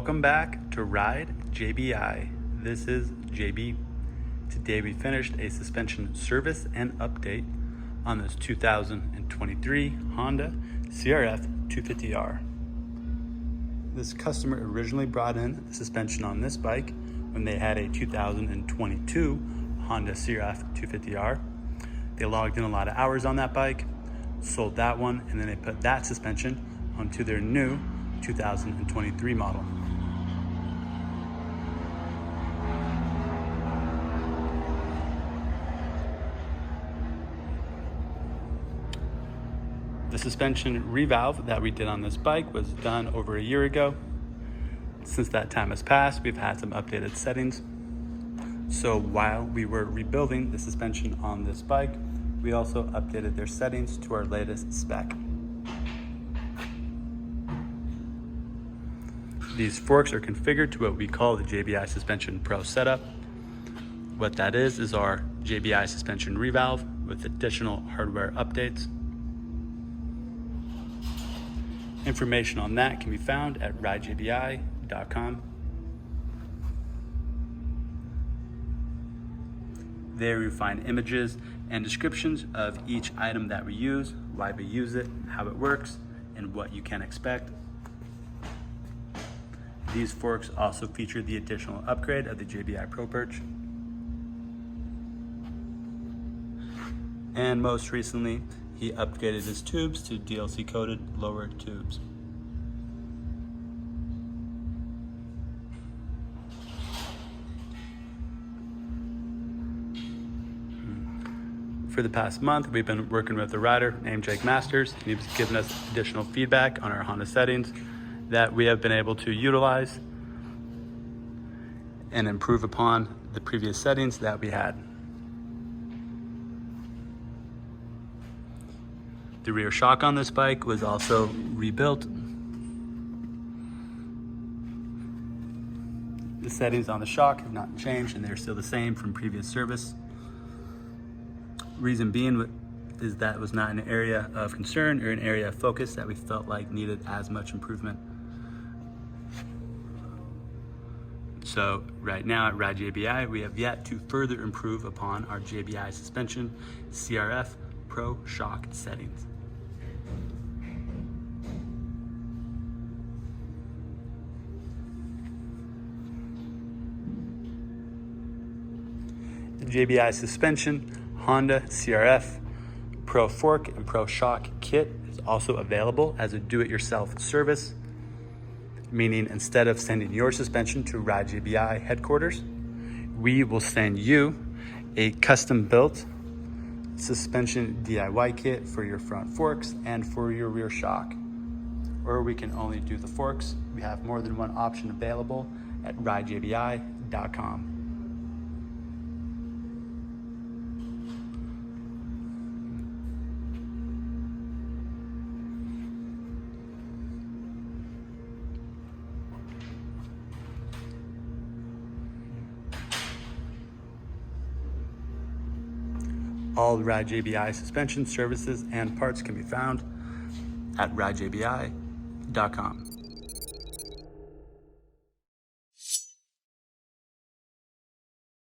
Welcome back to Ride JBI. This is JB. Today we finished a suspension service and update on this 2023 Honda CRF250R. This customer originally brought in the suspension on this bike when they had a 2022 Honda CRF250R. They logged in a lot of hours on that bike, sold that one, and then they put that suspension onto their new 2023 model. The suspension revalve that we did on this bike was done over a year ago. Since that time has passed, we've had some updated settings. So while we were rebuilding the suspension on this bike, we also updated their settings to our latest spec. These forks are configured to what we call the JBI Suspension Pro setup. What that is our JBI suspension revalve with additional hardware updates. Information on that can be found at ridejbi.com. There you find images and descriptions of each item that we use, why we use it, how it works, and what you can expect. These forks also feature the additional upgrade of the JBI Pro Perch. And most recently, he upgraded his tubes to DLC coated lower tubes. For the past month, we've been working with a rider named Jake Masters, and he's given us additional feedback on our Honda settings that we have been able to utilize and improve upon the previous settings that we had. The rear shock on this bike was also rebuilt. The settings on the shock have not changed and they're still the same from previous service. Reason being is that it was not an area of concern or an area of focus that we felt like needed as much improvement. So right now at Ride JBI, we have yet to further improve upon our JBI suspension CRF Pro shock settings. The JBI suspension Honda CRF Pro Fork and Pro Shock kit is also available as a do-it-yourself service, meaning instead of sending your suspension to Ride JBI headquarters, we will send you a custom-built suspension DIY kit for your front forks and for your rear shock. Or we can only do the forks. We have more than one option available at ridejbi.com. All Ride JBI suspension services and parts can be found at ridejbi.com.